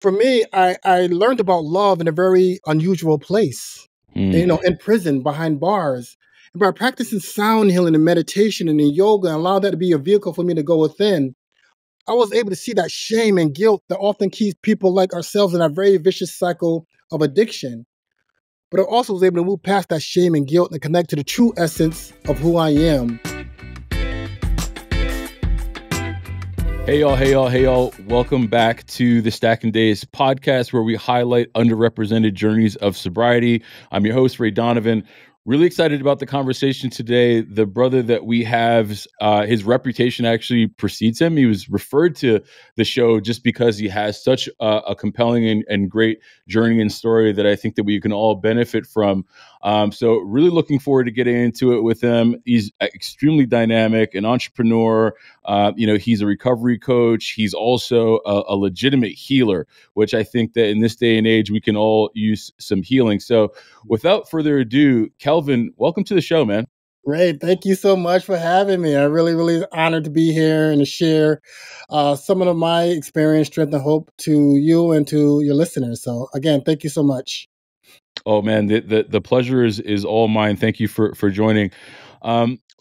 For me, I learned about love in a very unusual place, in prison behind bars. And by practicing sound healing and meditation and in yoga and allow that to be a vehicle for me to go within, I was able to see that shame and guilt that often keeps people like ourselves in a very vicious cycle of addiction. But I also was able to move past that shame and guilt and connect to the true essence of who I am. Hey y'all. Welcome back to the Stacking Days podcast, where we highlight underrepresented journeys of sobriety. I'm your host, Ray Donovan. Really excited about the conversation today. The brother that we have, his reputation actually precedes him. He was referred to the show just because he has such a compelling and great journey and story that I think that we can all benefit from. So really looking forward to getting into it with him. He's extremely dynamic, an entrepreneur. He's a recovery coach. He's also a legitimate healer, which I think that in this day and age, we can all use some healing. So without further ado, Kelvin, welcome to the show, man. Great. Thank you so much for having me. I'm really honored to be here and to share some of my experience, strength, and hope to you and to your listeners. So again, thank you so much. Oh man, the pleasure is all mine. Thank you for joining.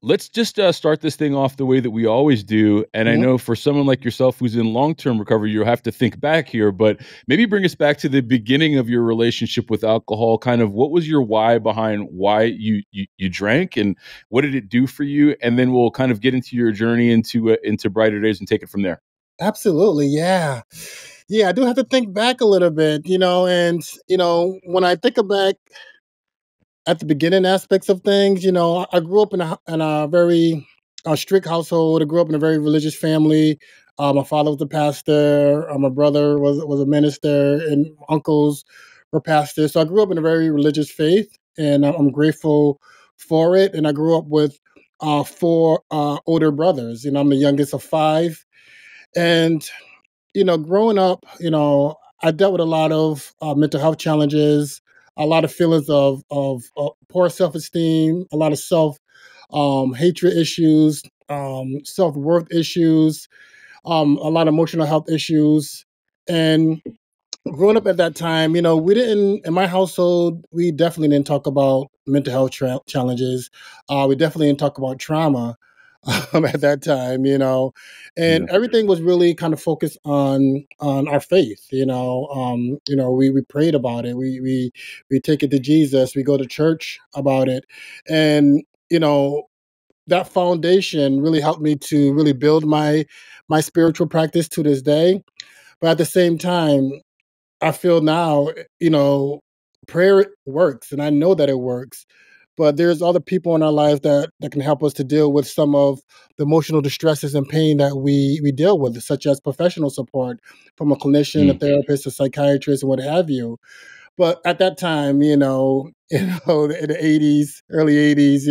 Let's just start this thing off the way that we always do. And I know for someone like yourself who's in long-term recovery, you'll have to think back here, but maybe bring us back to the beginning of your relationship with alcohol. Kind of what was your why behind why you drank, and what did it do for you? And then we'll kind of get into your journey into brighter days and take it from there. Absolutely. Yeah. Yeah, I do have to think back a little bit, and when I think back at the beginning aspects of things, I grew up in a very strict household. I grew up in a very religious family. My father was a pastor. My brother was a minister, and uncles were pastors. So I grew up in a very religious faith, and I'm grateful for it. And I grew up with four older brothers. I'm the youngest of five, and growing up, I dealt with a lot of mental health challenges, a lot of feelings of poor self esteem, a lot of hatred issues, self worth issues, a lot of emotional health issues, and growing up at that time, we didn't in my household. We definitely didn't talk about mental health challenges. We definitely didn't talk about trauma at that time, and everything was really kind of focused on our faith. We prayed about it. We take it to Jesus. We go to church about it, and that foundation really helped me to really build my spiritual practice to this day. But at the same time, I feel now, prayer works, and I know that it works. But there's other people in our lives that can help us to deal with some of the emotional distresses and pain that we deal with, such as professional support from a clinician, a therapist, a psychiatrist, and what have you. But at that time, in the '80s, early '80s,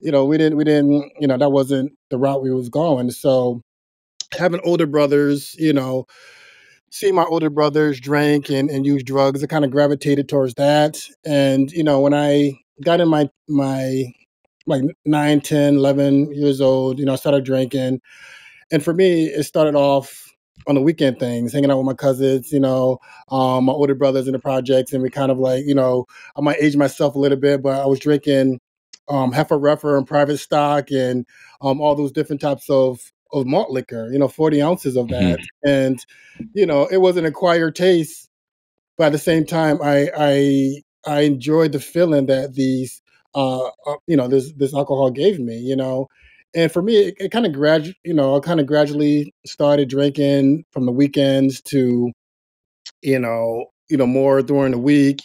we didn't, that wasn't the route we was going. So having older brothers, see my older brothers drink and use drugs, I kind of gravitated towards that. And, when I got in my like 9, 10, 11 years old, I started drinking. And for me, it started off on the weekend things, hanging out with my cousins, my older brothers in the projects. And we kind of like, I might age myself a little bit, but I was drinking Heifer Rougher and Private Stock and all those different types of malt liquor, 40 ounces of that. And, it was an acquired taste, but at the same time, I enjoyed the feeling that this alcohol gave me, and for me, it kind of I kind of gradually started drinking from the weekends to, more during the week.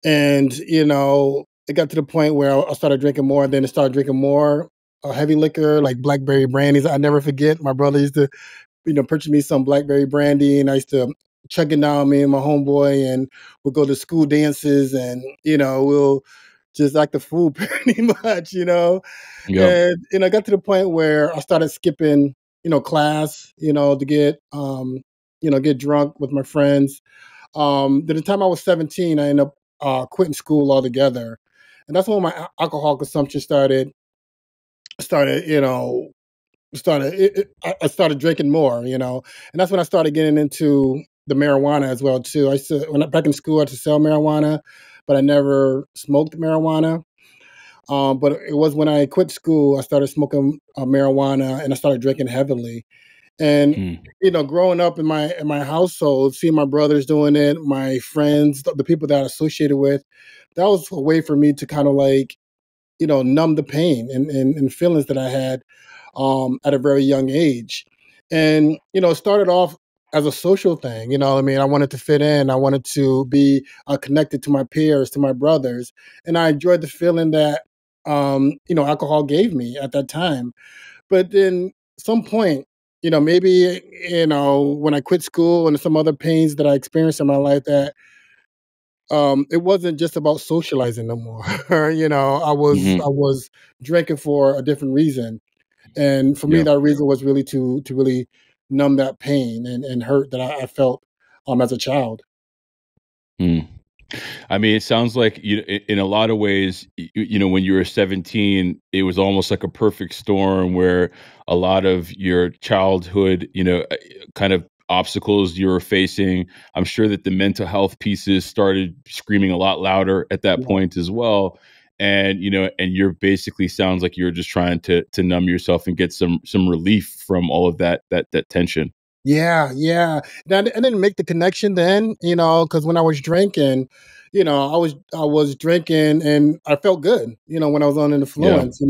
And, it got to the point where I started drinking more, and then I started drinking more heavy liquor, like blackberry brandies. I never forget, my brother used to, purchase me some blackberry brandy, and I used to chug it down, me and my homeboy, and we'll go to school dances, and, we'll just act the fool pretty much, Yep. And I got to the point where I started skipping, class, to get drunk with my friends. By the time I was 17, I ended up quitting school altogether. And that's when my alcohol consumption started, I started drinking more, and that's when I started getting into the marijuana as well too. I used to, back in school, I used to sell marijuana, but I never smoked marijuana. But it was when I quit school, I started smoking marijuana, and I started drinking heavily. And growing up in my household, seeing my brothers doing it, my friends, the people that I associated with, that was a way for me to kind of like, numb the pain and feelings that I had at a very young age. And, it started off as a social thing. I mean, I wanted to fit in. I wanted to be connected to my peers, to my brothers. And I enjoyed the feeling that, alcohol gave me at that time. But then some point, maybe, when I quit school and some other pains that I experienced in my life, that it wasn't just about socializing no more. I was drinking for a different reason. And for me, Yeah. that reason was really to really numb that pain and hurt that I felt as a child. Mm. I mean, it sounds like in a lot of ways, when you were 17, it was almost like a perfect storm where a lot of your childhood, kind of obstacles you were facing. I'm sure that the mental health pieces started screaming a lot louder at that Yeah. point as well. And and you're basically sounds like you're just trying to numb yourself and get some relief from all of that tension. Yeah, yeah. Now, I didn't make the connection then, because when I was drinking, I was drinking and I felt good, when I was on an Yeah. influence,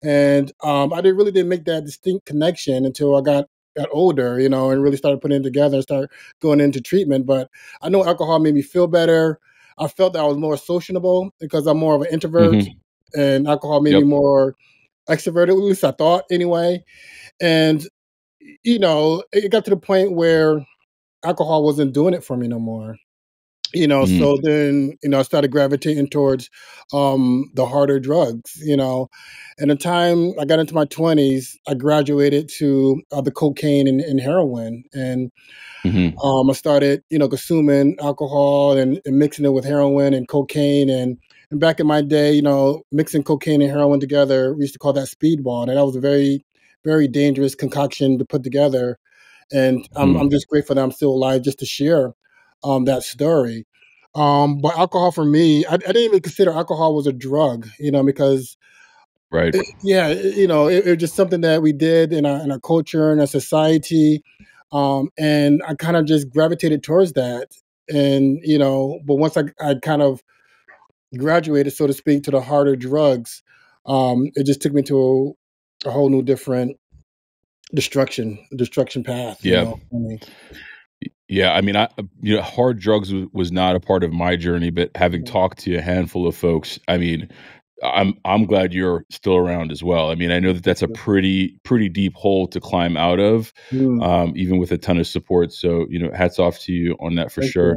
and I didn't make that distinct connection until I got older, and really started putting it together and start going into treatment. But I know alcohol made me feel better. I felt that I was more sociable because I'm more of an introvert, Hmm. and alcohol made me Yep. more extroverted. At least I thought anyway. And it got to the point where alcohol wasn't doing it for me no more. Mm. So then, I started gravitating towards the harder drugs, And the time I got into my 20s, I graduated to the cocaine and heroin. And Hmm. I started, consuming alcohol and mixing it with heroin and cocaine. And back in my day, mixing cocaine and heroin together, we used to call that speedball. And that was a very, very dangerous concoction to put together. And I'm just grateful that I'm still alive just to share that story. But alcohol for me, I didn't even consider alcohol was a drug, because Right. yeah, it was just something that we did in our culture and our society, and I kind of just gravitated towards that. And but once I kind of graduated, so to speak, to the harder drugs, it just took me to a whole new different destruction path, Yeah. for me. Yeah, I mean, hard drugs was not a part of my journey, but having Mhm. talked to a handful of folks, I mean, I'm glad you're still around as well. I mean, I know that that's a pretty deep hole to climb out of, Mm, even with a ton of support. So, hats off to you on that for thank sure.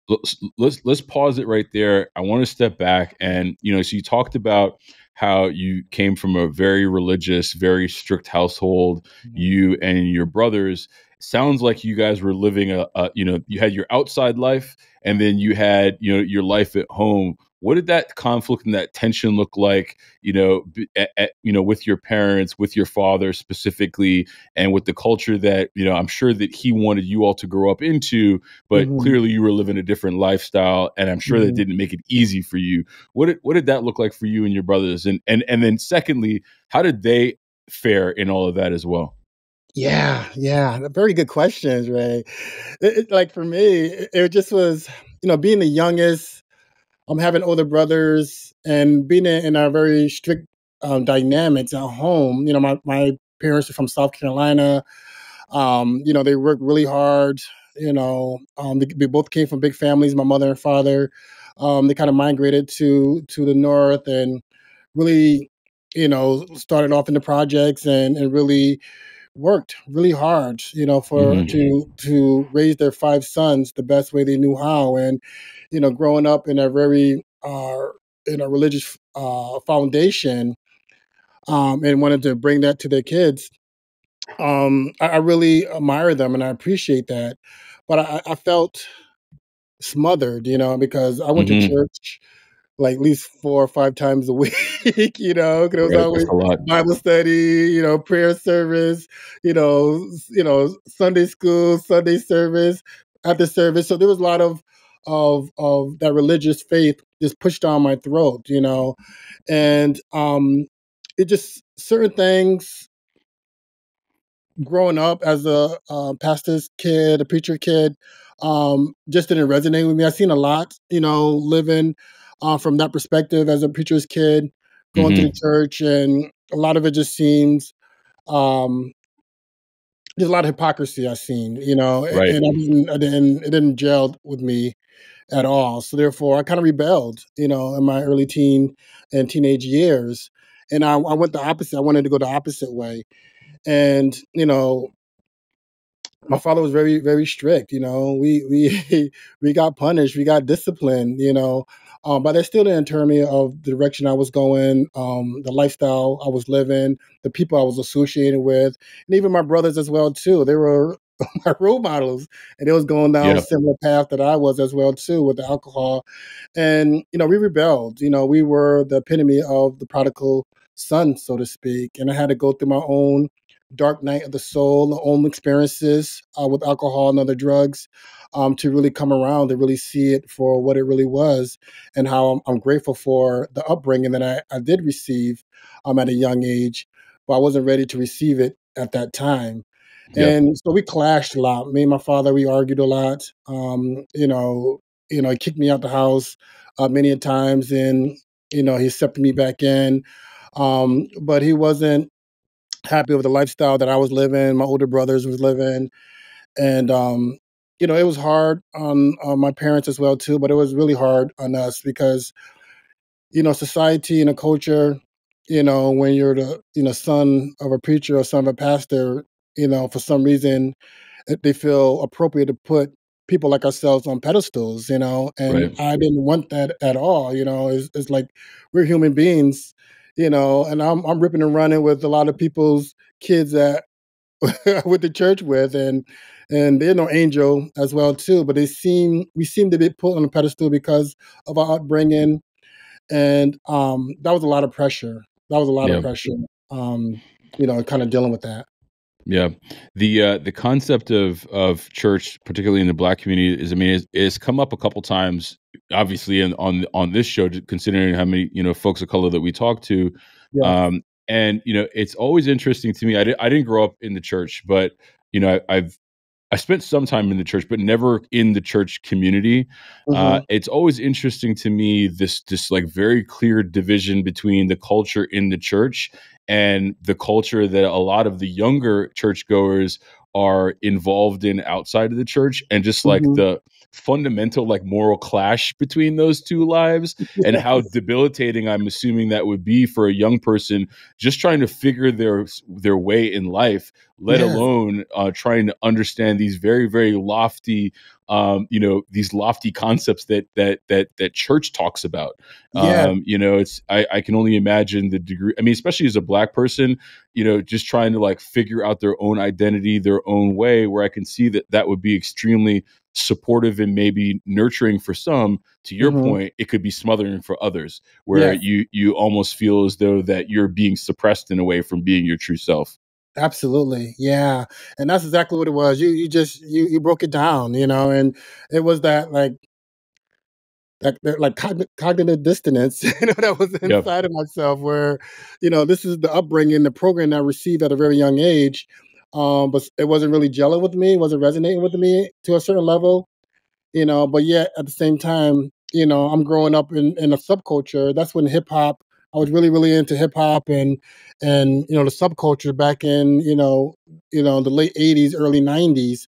you. Let's pause it right there. I want to step back and so you talked about how you came from a very religious, very strict household. Mhm. You and your brothers. Sounds like you guys were living you had your outside life and then you had your life at home. What did that conflict and that tension look like? With your parents, with your father specifically, and with the culture that I'm sure that he wanted you all to grow up into, but Mhm. clearly you were living a different lifestyle, and I'm sure that Mhm. didn't make it easy for you. What did that look like for you and your brothers? And then secondly, how did they fare in all of that as well? Yeah, yeah, very good questions, Ray. Like for me, it just was, being the youngest, having older brothers, and being in a very strict dynamics at home. My parents are from South Carolina. They work really hard. They both came from big families. My mother and father, they kind of migrated to the north and really, started off in the projects and really worked really hard, for Hmm. to raise their five sons the best way they knew how. And growing up in a very in a religious foundation, and wanted to bring that to their kids. I really admire them and I appreciate that, but I felt smothered, because I went to Hmm. church like at least 4 or 5 times a week, 'cause it was Right, that's always a lot. Bible study, prayer service, Sunday school, Sunday service. at the service. So there was a lot of that religious faith just pushed down my throat, and it just certain things growing up as a pastor's kid, a preacher kid, just didn't resonate with me. I've seen a lot, living from that perspective as a preacher's kid, going to the Hmm. church, and a lot of it just seems um, there's a lot of hypocrisy I've seen, Right. and it didn't gel with me at all. So therefore, I kind of rebelled, in my early teen and teenage years, and I went the opposite. I wanted to go the opposite way, and my father was very, very strict. We we got punished, we got disciplined. But that still didn't turn me of the direction I was going, the lifestyle I was living, the people I was associated with, and even my brothers as well too. They were my role models, and they was going down a Yeah. similar path that I was as well too with the alcohol. And we rebelled. We were the epitome of the prodigal son, so to speak. And I had to go through my own dark night of the soul, own experiences with alcohol and other drugs, to really come around and really see it for what it really was, and how I'm grateful for the upbringing that I did receive at a young age, but I wasn't ready to receive it at that time. Yeah. And so we clashed a lot. Me and my father, we argued a lot. He kicked me out the house many a times, and he accepted me back in. But he wasn't happy with the lifestyle that I was living, my older brothers was living, and it was hard on my parents as well too. But it was really hard on us because society and a culture, when you're the son of a preacher or son of a pastor, for some reason they feel appropriate to put people like ourselves on pedestals, and Right. I didn't want that at all. It's like we're human beings, and I'm ripping and running with a lot of people's kids that I went to church with, and they're no angel as well too, but we seem to be put on a pedestal because of our upbringing, and that was a lot of pressure. That was a lot of Yeah. pressure. Kind of dealing with that. Yeah, the concept of church, particularly in the Black community, is, I mean, is come up a couple times, obviously, on this show, considering how many folks of color that we talk to, Yes. um, and it's always interesting to me. I didn't grow up in the church, but I spent some time in the church, but never in the church community. Hmm. It's always interesting to me, this like very clear division between the culture in the church and the culture that a lot of the younger churchgoers are involved in outside of the church, and just like Hmm. the fundamental like moral clash between those two lives, and how Yes. debilitating I'm assuming that would be for a young person just trying to figure their way in life, let Yes. alone trying to understand these very, very lofty, these lofty concepts that church talks about. Yes. It's I can only imagine the degree. I mean, especially as a Black person, just trying to like figure out their own identity, their own way. Where I can see that would be extremely supportive and maybe nurturing for some. To your Hmm. point, it could be smothering for others, where Yes. you almost feel as though that you're being suppressed in a way from being your true self. Absolutely. Yeah. And that's exactly what it was. You just you broke it down, and it was that like cognitive dissonance, that was Yep. inside of myself, where, this is the upbringing, the program that I received at a very young age. But it wasn't really gelling with me, wasn't resonating with me to a certain level, but yet at the same time, I'm growing up in a subculture. That's when hip hop, I was really, really into hip hop, and the subculture back in, the late 80s, early 90s.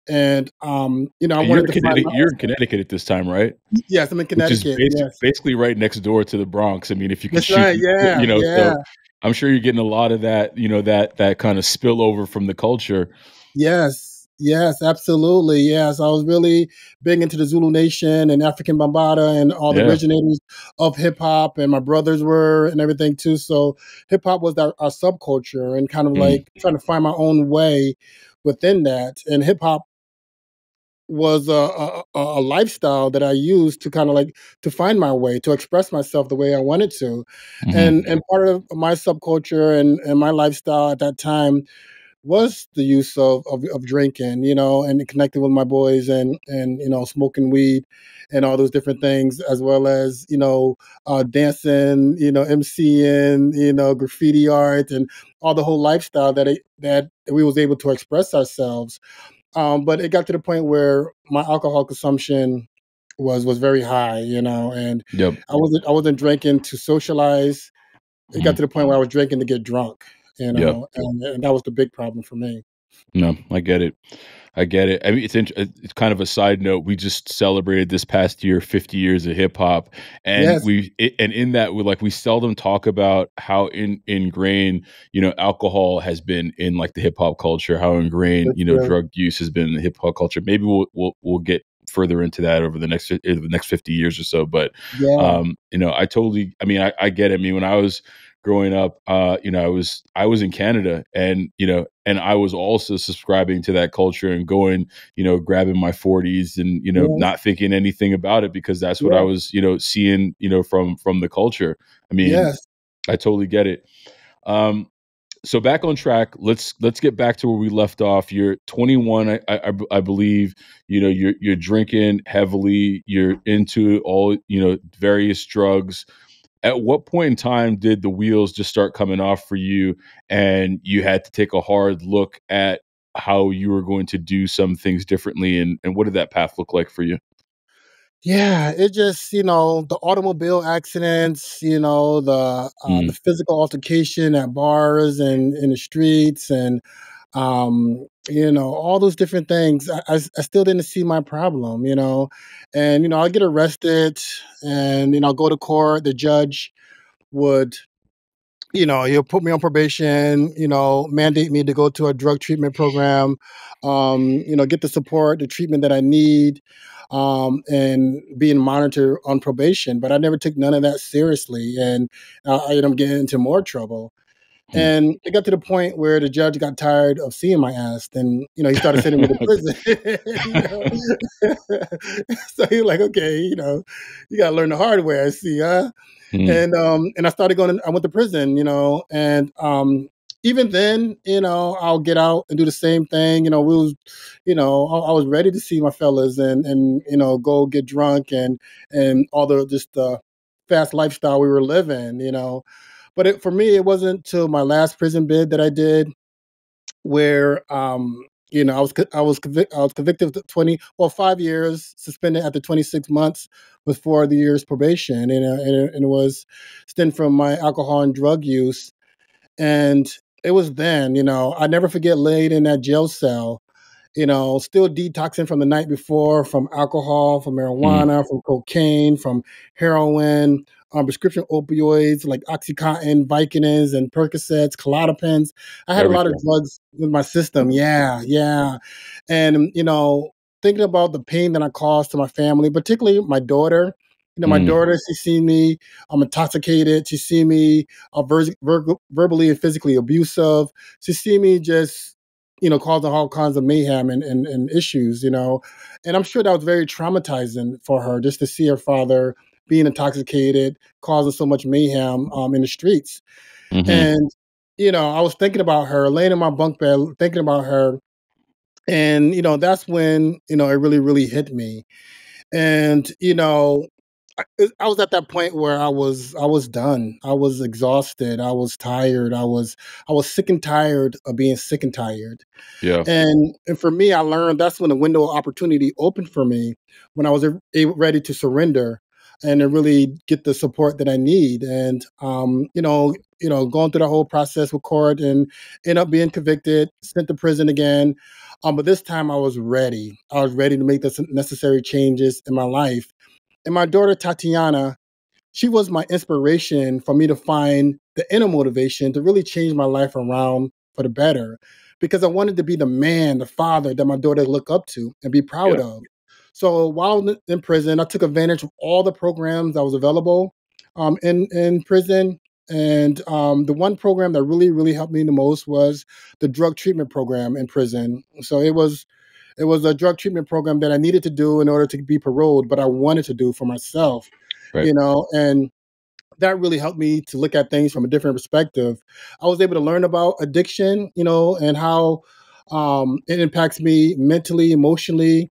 And I And you're wanted in to find Connecticut. my You're in Connecticut at this time, right? yes, I'm in Which is Connecticut. Yes. basically right next door to the Bronx. I mean, if you could That's shoot, right. Yeah. Yeah. so I'm sure you're getting a lot of that, that kind of spillover from the culture. Yes, yes, absolutely. Yes, I was really big into the Zulu Nation and African Bambaataa and all the Yeah. originators of hip hop, and my brothers were and everything too. So hip hop was our subculture, and kind of Mm. like trying to find my own way within that. And hip hop was a lifestyle that I used to kind of like to find my way, to express myself the way I wanted to. And Hmm. part of my subculture and my lifestyle at that time was the use of drinking, and connecting with my boys and smoking weed and all those different things, as well as dancing, MCing, graffiti art, and all the whole lifestyle that we was able to express ourselves. But it got to the point where my alcohol consumption was very high, and Yep. I wasn't drinking to socialize. It got to Mhm. the point where I was drinking to get drunk, Yep. and that was the big problem for me. No, I get it. I get it. I mean, it's kind of a side note. We just celebrated this past year 50 years of hip hop, and Yes, and in that we seldom talk about how ingrained alcohol has been in like the hip hop culture, how ingrained that's true. drug use has been in the hip hop culture. Maybe we'll get further into that over the next 50 years or so. But Yeah, I totally. I mean, I get it. I mean, when I was growing up, I was in Canada, and and I was also subscribing to that culture and going, grabbing my 40s and yes, not thinking anything about it because that's what I yes, was seeing from the culture. I mean, yes. I totally get it. Um, so back on track. Let's get back to where we left off. You're 21, I believe. You're drinking heavily. You're into all various drugs. At what point in time did the wheels just start coming off for you, and you had to take a hard look at how you were going to do some things differently, and what did that path look like for you? Yeah, it just, the automobile accidents, the Mm, physical altercation at bars and in the streets, and all those different things. I still didn't see my problem, and I'll get arrested, and I'll go to court. The judge would, he'll put me on probation, mandate me to go to a drug treatment program, get the support, the treatment that I need, and being monitored on probation. But I never took none of that seriously, and I ended up getting into more trouble. mm. And it got to the point where the judge got tired of seeing my ass, and he started sending me to prison. So he was like, okay, you got to learn the hard way. I see, huh? Mm, And I started going. I went to prison, and even then, I'll get out and do the same thing. We was, I was ready to see my fellas and go get drunk and all the just the fast lifestyle we were living, But for me, it wasn't till my last prison bid that I did where I was convicted of 5 years, suspended after 26 months with 4 years probation, and it was stemmed from my alcohol and drug use. And it was then, I never forget laying in that jail cell, still detoxing from the night before, from alcohol, from mm. marijuana, from cocaine, from heroin, prescription opioids like Oxycontin, Vicodins, and Percocets, Klonopins. I had a lot of Everything. drugs with my system. Yeah, yeah. And, thinking about the pain that I caused to my family, particularly my daughter. My Mm, daughter, she seen me, I'm intoxicated. She see me verbally and physically abusive. She see me just causing all kinds of mayhem and issues, And I'm sure that was very traumatizing for her just to see her father being intoxicated, causing so much mayhem in the streets. mhm. And, I was thinking about her, laying in my bunk bed, thinking about her. And, that's when, it really, really hit me. And, I was at that point where I was done. I was exhausted. I was tired. I was sick and tired of being sick and tired. Yeah. And for me, I learned that's when the window of opportunity opened for me when I was ready to surrender and to really get the support that I need. And going through the whole process with court and end up being convicted, sent to prison again. But this time I was ready. I was ready to make the necessary changes in my life. And my daughter Tatiana, she was my inspiration for me to find the inner motivation to really change my life around for the better because I wanted to be the man, the father that my daughter look up to and be proud Yeah. of. So while in prison, I took advantage of all the programs that was available in prison. And the one program that really, really helped me the most was the drug treatment program in prison. So it was a drug treatment program that I needed to do in order to be paroled, but I wanted to do for myself, Right. and that really helped me to look at things from a different perspective. I was able to learn about addiction, and how it impacts me mentally, emotionally,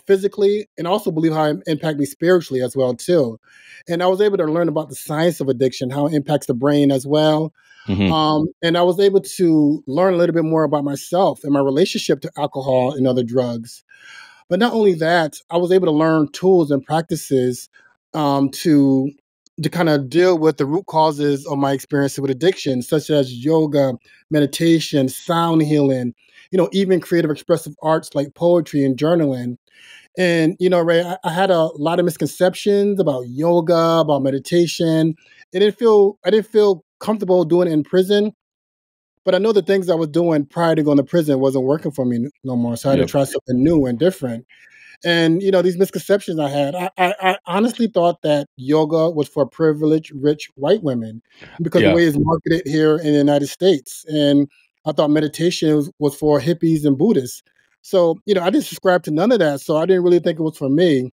physically, and also believe how it impacts me spiritually as well too. And I was able to learn about the science of addiction, how it impacts the brain as well. Hmm. And I was able to learn a little bit more about myself and my relationship to alcohol and other drugs. But not only that, I was able to learn tools and practices um, to to kind of deal with the root causes of my experience with addiction, such as yoga, meditation, sound healing, even creative expressive arts like poetry and journaling. And Ray, I had a lot of misconceptions about yoga, about meditation. I didn't feel comfortable doing it in prison, but I know the things I was doing prior to going to prison wasn't working for me no more. So I had to Yep. try something new and different. And these misconceptions I had, I honestly thought that yoga was for privileged, rich white women because the Yeah. way it's marketed here in the United States. And I thought meditation was for hippies and Buddhists. So I didn't subscribe to none of that. So I didn't really think it was for me.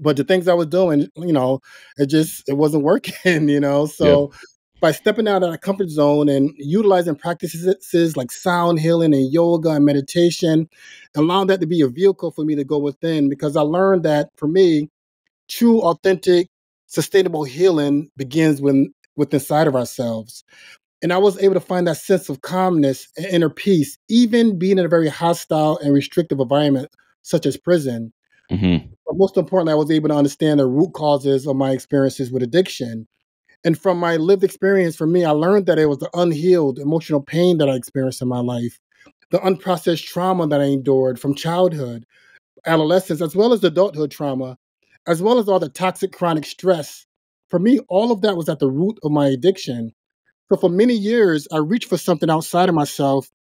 But the things I was doing, it wasn't working. Yep. So by stepping out of that comfort zone and utilizing practices like sound healing and yoga and meditation, allowing that to be a vehicle for me to go within, because I learned that for me, true, authentic, sustainable healing begins with inside of ourselves. And I was able to find that sense of calmness and inner peace, even being in a very hostile and restrictive environment such as prison. Hmm. But most importantly, I was able to understand the root causes of my experiences with addiction. And from my lived experience, for me, I learned that it was the unhealed emotional pain that I experienced in my life, the unprocessed trauma that I endured from childhood, adolescence, as well as adulthood trauma, as well as all the toxic chronic stress. For me, all of that was at the root of my addiction. So for many years, I reached for something outside of myself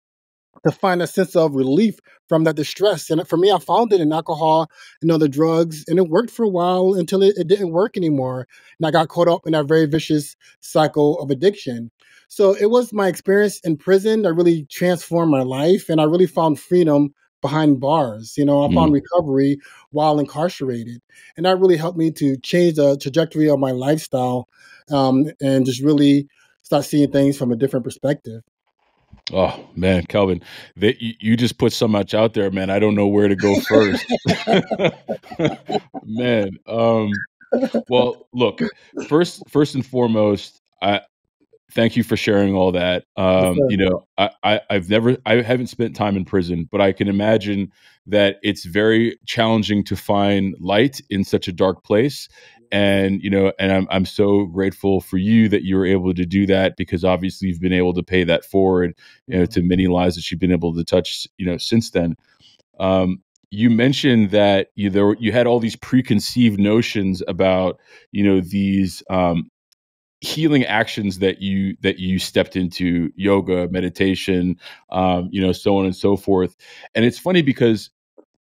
to find a sense of relief from that distress. And for me, I found it in alcohol and other drugs, and it worked for a while until it didn't work anymore. And I got caught up in that very vicious cycle of addiction. So it was my experience in prison that really transformed my life, and I really found freedom behind bars. I found Mm. recovery while incarcerated, and that really helped me to change the trajectory of my lifestyle, and just really start seeing things from a different perspective. Oh man, Kelvin, you just put so much out there, man. I don't know where to go first. Man, well, look, first and foremost, I thank you for sharing all that. Yes, sir. I haven't spent time in prison, but I can imagine that it's very challenging to find light in such a dark place. And I'm so grateful for you that you were able to do that, because obviously you've been able to pay that forward, to many lives that you've been able to touch, since then. Um, you mentioned that you had all these preconceived notions about these healing actions that you stepped into: yoga, meditation, so on and so forth. And it's funny because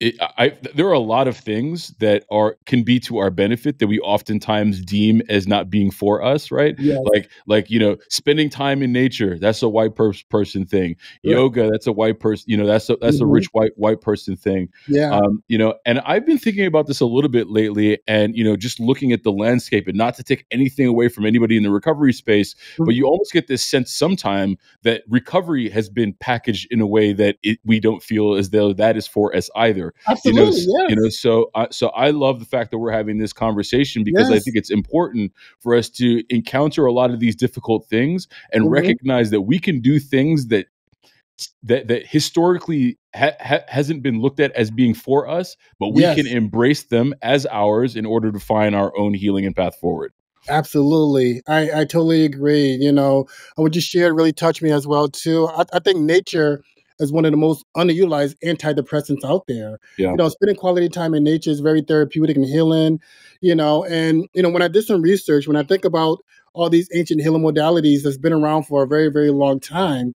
there are a lot of things that can be to our benefit that we oftentimes deem as not being for us, right? Yes. Like spending time in nature, that's a white person thing. Right. Yoga, that's a white person, that's a Mhm. rich white person thing. Yeah. And I've been thinking about this a little bit lately, and just looking at the landscape, and not to take anything away from anybody in the recovery space, but Mhm. you almost get this sense sometime that recovery has been packaged in a way that we don't feel as though that is for us either. Absolutely. Yes. So I love the fact that we're having this conversation, because I Yes. think it's important for us to encounter a lot of these difficult things and Mhm. recognize that we can do things that historically hasn't been looked at as being for us, but we can Yes. embrace them as ours in order to find our own healing and path forward. Absolutely. I totally agree. And what you shared really touched me as well too. I think nature is one of the most underutilized antidepressants out there. Yeah. Spending quality time in nature is very therapeutic and healing. And when I did some research, when I think about all these ancient healing modalities that's been around for a very, very long time,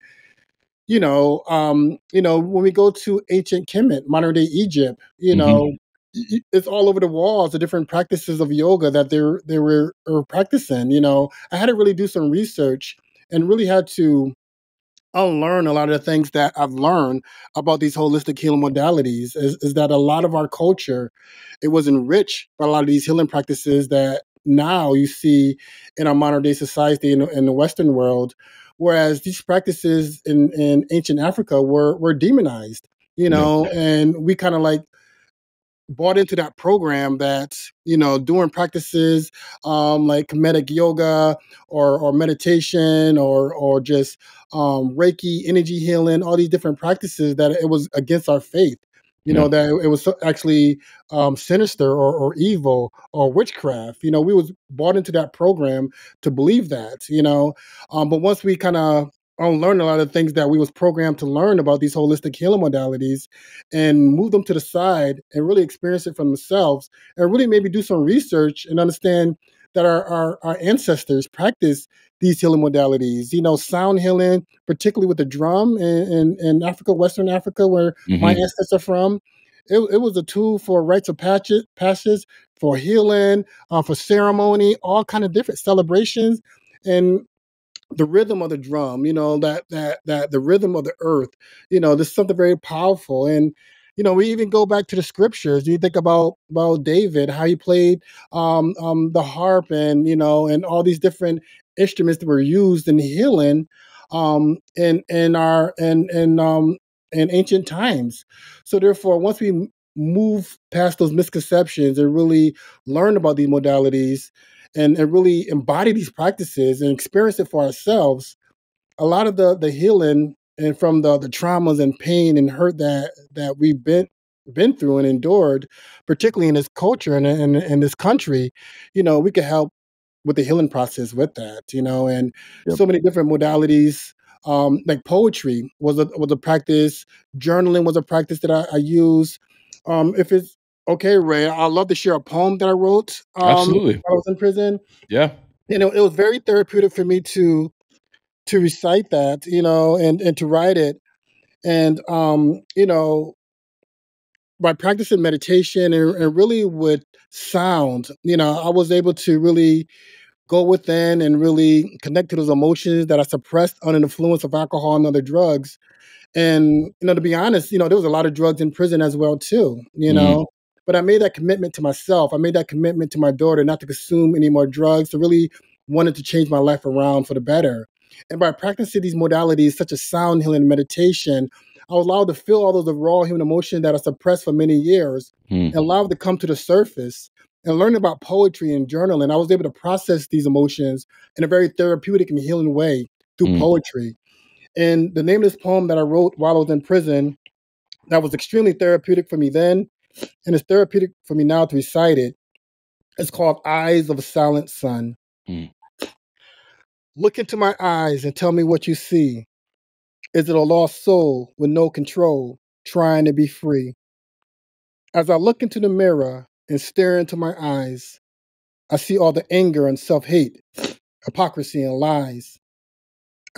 when we go to ancient Kemet, modern day Egypt, Hmm. it's all over the walls, the different practices of yoga that they were practicing. I had to really do some research and really had to unlearn a lot of the things that I've learned about these holistic healing modalities. Is that a lot of our culture, it was enriched by a lot of these healing practices that now you see in our modern day society in the Western world, whereas these practices in ancient Africa were demonized, Yeah. and we kind of like bought into that program that doing practices like comedic yoga or meditation or just Reiki, energy healing, all these different practices, that it was against our faith, Yeah. that it was actually sinister or evil or witchcraft. We was bought into that program to believe that, but once we kind of unlearn a lot of things that we was programmed to learn about these holistic healing modalities and move them to the side and really experience it for themselves and really maybe do some research and understand that our ancestors practice these healing modalities, sound healing, particularly with the drum in Africa, Western Africa, where my Hmm. ancestors are from. It was a tool for rites of passage, for healing, for ceremony, all kind of different celebrations. And the rhythm of the drum, that the rhythm of the earth, there's something very powerful. And we even go back to the scriptures. You think about David, how he played the harp, and all these different instruments that were used in healing in ancient times. So therefore, once we move past those misconceptions and really learn about these modalities and really embody these practices and experience it for ourselves, a lot of the healing and from the traumas and pain and hurt that we've been through and endured, particularly in this culture and in this country, we could help with the healing process with that, and Yep. so many different modalities. Like poetry was a practice, journaling was a practice that I use. If it's okay, Ray, I'd love to share a poem that I wrote Absolutely. while I was in prison. Yeah. It was very therapeutic for me to recite that, and to write it. And by practicing meditation and really with sound, I was able to really go within and really connect to those emotions that are suppressed under the influence of alcohol and other drugs. And, to be honest, there was a lot of drugs in prison as well too, Mm. but I made that commitment to myself. I made that commitment to my daughter not to consume any more drugs, to really wanted to change my life around for the better. And by practicing these modalities such as sound healing and meditation, I was allowed to feel all those raw human emotions that are suppressed for many years Mm. and allowed to come to the surface. And learning about poetry and journaling, I was able to process these emotions in a very therapeutic and healing way through Mm. poetry. And the name of this poem that I wrote while I was in prison, that was extremely therapeutic for me then, and it's therapeutic for me now to recite it. It's called Eyes of a Silent Sun. Mm. Look into my eyes and tell me what you see. Is it a lost soul with no control, trying to be free? As I look into the mirror and stare into my eyes, I see all the anger and self hate, hypocrisy and lies.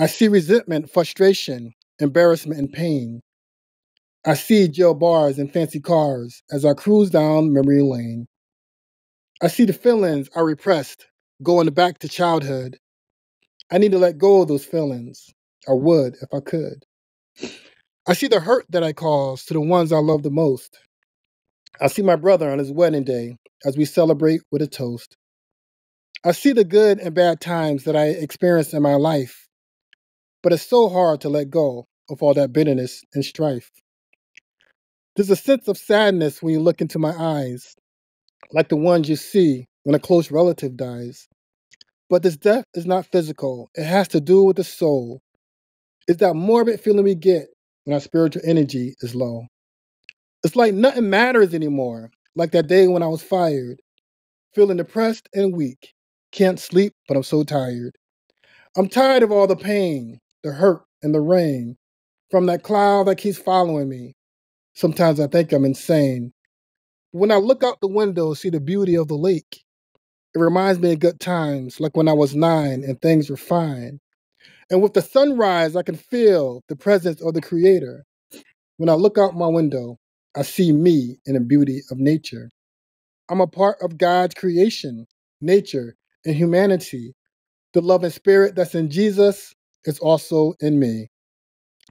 I see resentment, frustration, embarrassment, and pain. I see jail bars and fancy cars as I cruise down memory lane. I see the feelings I repressed, going back to childhood. I need to let go of those feelings. I would if I could. I see the hurt that I caused to the ones I love the most. I see my brother on his wedding day as we celebrate with a toast. I see the good and bad times that I experienced in my life, but it's so hard to let go of all that bitterness and strife. There's a sense of sadness when you look into my eyes, like the ones you see when a close relative dies. But this death is not physical, it has to do with the soul. It's that morbid feeling we get when our spiritual energy is low. It's like nothing matters anymore, like that day when I was fired, feeling depressed and weak. Can't sleep, but I'm so tired. I'm tired of all the pain, the hurt, and the rain from that cloud that keeps following me. Sometimes I think I'm insane. When I look out the window, see the beauty of the lake. It reminds me of good times, like when I was 9 and things were fine. And with the sunrise, I can feel the presence of the Creator. When I look out my window, I see me in the beauty of nature. I'm a part of God's creation, nature, and humanity. The love and spirit that's in Jesus is also in me.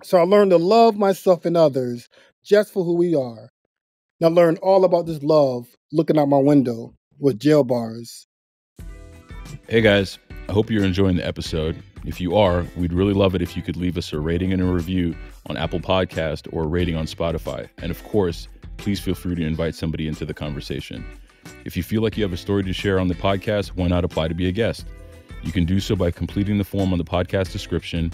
So I learned to love myself and others just for who we are. And I learned all about this love looking out my window with jail bars Hey guys, I hope you're enjoying the episode. If you are, we'd really love it if you could leave us a rating and a review on Apple Podcast or a rating on Spotify. And of course, please feel free to invite somebody into the conversation. If you feel like you have a story to share on the podcast, why not apply to be a guest? You can do so by completing the form on the podcast description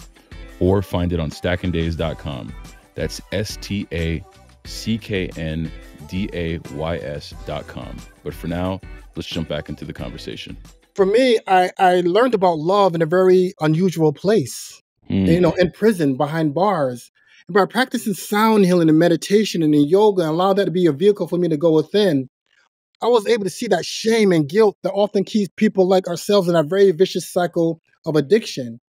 or find it on stackanddays.com. That's stackndays.com. But for now, let's jump back into the conversation. For me, I learned about love in a very unusual place, in prison, behind bars. And by practicing sound healing and meditation and in yoga and allow that to be a vehicle for me to go within, I was able to see that shame and guilt that often keeps people like ourselves in a very vicious cycle of addiction.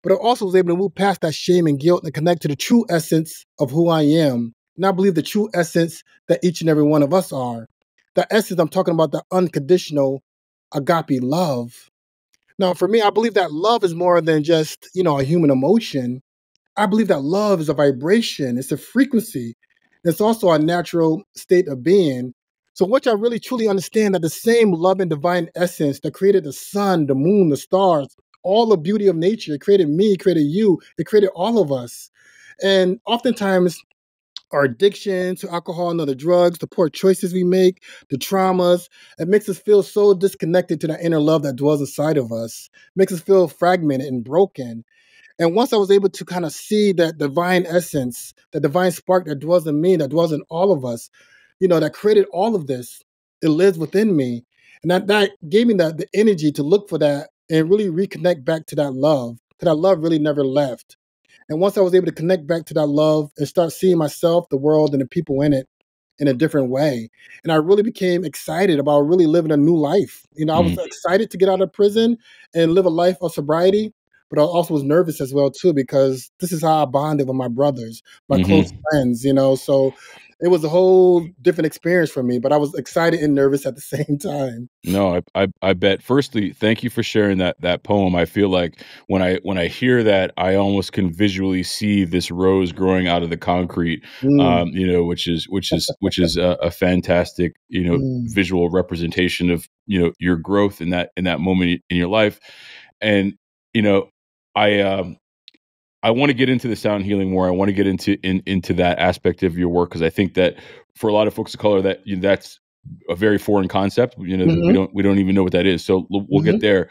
But I also was able to move past that shame and guilt and connect to the true essence of who I am. And I believe the true essence that each and every one of us are. The essence I'm talking about, the unconditional agape love. Now, for me, I believe that love is more than just, a human emotion. I believe that love is a vibration. It's a frequency. It's also a natural state of being. So what I really truly understand that the same love and divine essence that created the sun, the moon, the stars, all the beauty of nature, it created me, it created you, it created all of us. And oftentimes our addiction to alcohol and other drugs, the poor choices we make, the traumas, it makes us feel so disconnected to that inner love that dwells inside of us. It makes us feel fragmented and broken. And once I was able to kind of see that divine essence, the divine spark that dwells in me, that dwells in all of us, that created all of this, it lives within me. And that gave me the energy to look for that and really reconnect back to that love, because that love really never left. And once I was able to connect back to that love and start seeing myself, the world, and the people in it in a different way, and I really became excited about really living a new life. I was excited to get out of prison and live a life of sobriety, but I also was nervous as well too, because this is how I bonded with my brothers, my close friends. So it was a whole different experience for me. But I was excited and nervous at the same time. No, I bet. Firstly, thank you for sharing that poem. I feel like when I hear that, I almost can visually see this rose growing out of the concrete. Which is a fantastic visual representation of your growth in that moment in your life. And I want to get into the sound healing more. I want to get into that aspect of your work, because I think that for a lot of folks of color, that's a very foreign concept. We don't even know what that is. So we'll get there.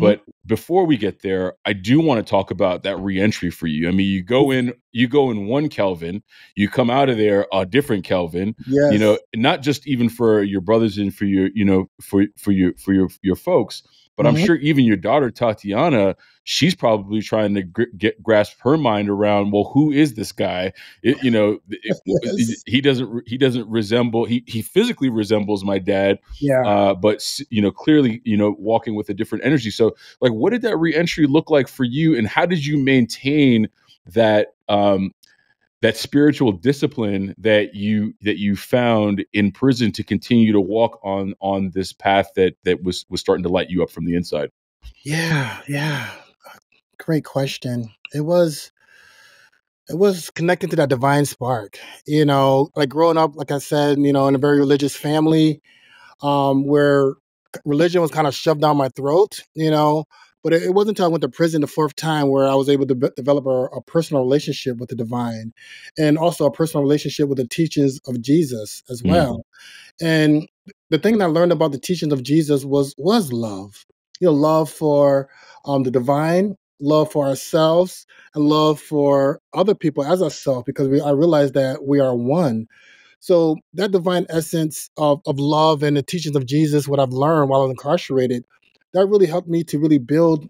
But before we get there, I do want to talk about that reentry for you. I mean, you go in one Kelvin, you come out of there a different Kelvin. Yes. Not just even for your brothers and for your for your folks, but I'm sure even your daughter Tatiana, she's probably trying to grasp her mind around, well, who is this guy? Yes. He doesn't resemble. He physically resembles my dad. Yeah. But clearly, walking with a different energy. So, like, what did that reentry look like for you, and how did you maintain that that spiritual discipline that you found in prison to continue to walk on this path that was starting to light you up from the inside? Yeah. Great question. It was connected to that divine spark. Like growing up, like I said, in a very religious family, where religion was kind of shoved down my throat, But it wasn't until I went to prison the fourth time where I was able to develop a personal relationship with the divine, and also a personal relationship with the teachings of Jesus as well. And the thing that I learned about the teachings of Jesus was love. Love for the divine, love for ourselves, and love for other people as ourselves, because I realized that we are one. So that divine essence of love and the teachings of Jesus, what I've learned while I was incarcerated, that really helped me to really build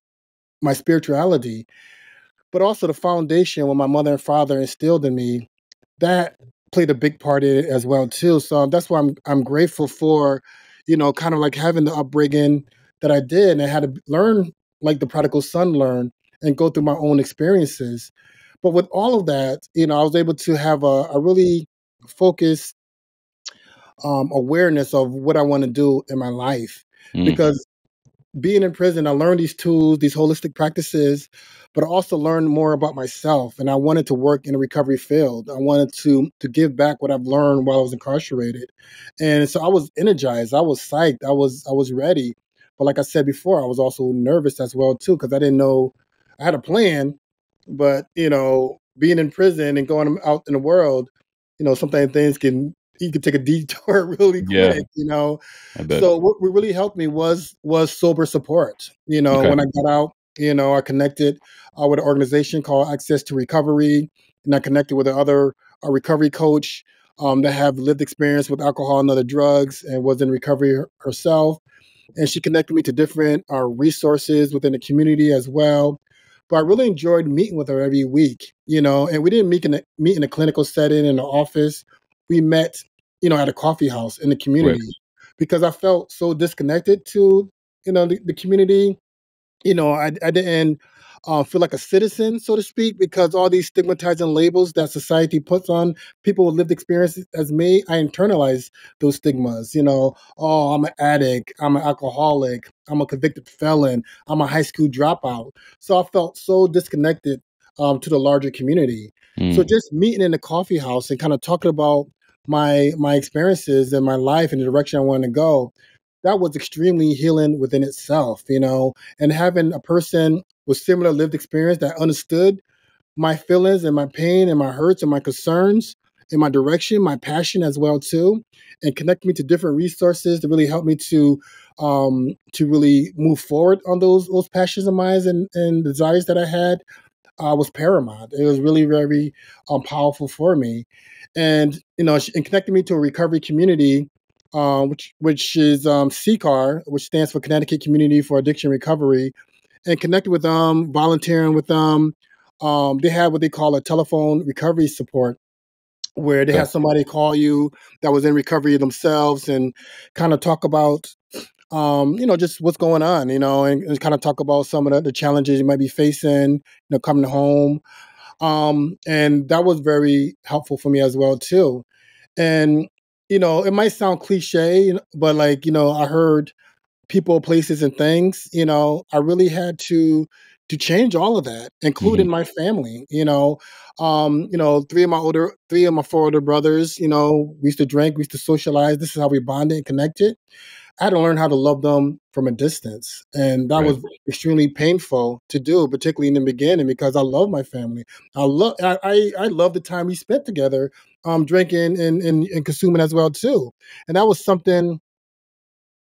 my spirituality. But also the foundation what my mother and father instilled in me, that played a big part in it as well too. So that's why I'm grateful for, kind of like having the upbringing that I did, and I had to learn like the prodigal son learned and go through my own experiences. But with all of that, I was able to have a really focused awareness of what I want to do in my life. Because being in prison, I learned these tools, these holistic practices, but I also learned more about myself. And I wanted to work in the recovery field. I wanted to give back what I've learned while I was incarcerated. And so I was energized. I was psyched. I was ready. But like I said before, I was also nervous as well too, because I didn't know I had a plan, but being in prison and going out in the world, sometimes things can you can take a detour really Yeah, quick. I bet. So what really helped me was sober support. Okay. When I got out, I connected with an organization called Access to Recovery, and I connected with another a recovery coach that have lived experience with alcohol and other drugs and was in recovery herself. And she connected me to different resources within the community as well. But I really enjoyed meeting with her every week, and we didn't meet in a clinical setting in the office. We met, at a coffee house in the Right. community because I felt so disconnected to, the community. I didn't feel like a citizen, so to speak, because all these stigmatizing labels that society puts on people with lived experiences as me, I internalize those stigmas. Oh, I'm an addict, I'm an alcoholic, I'm a convicted felon, I'm a high school dropout. So I felt so disconnected to the larger community. So Mm. just meeting in the coffee house and kind of talking about my experiences and my life and the direction I want to go, that was extremely healing within itself, and having a person with similar lived experience that understood my feelings and my pain and my hurts and my concerns and my direction, my passion as well too, and connect me to different resources to really help me to really move forward on those passions of mine and desires that I had was paramount. It was really very powerful for me, and and connecting me to a recovery community, which is CCAR, which stands for Connecticut Community for Addiction Recovery, and connected with them, volunteering with them. They have what they call a telephone recovery support, where they Okay. have somebody call you that was in recovery themselves and kind of talk about just what's going on, and kind of talk about some of the challenges you might be facing, coming home. And that was very helpful for me as well too. And it might sound cliche, but I heard people, places, and things. I really had to change all of that, Hmm. including my family. Three of my four older brothers. We used to drink, we used to socialize. This is how we bonded and connected. I had to learn how to love them from a distance. And that Right. was extremely painful to do, particularly in the beginning, because I love my family. I love the time we spent together, drinking and consuming as well too. And that was something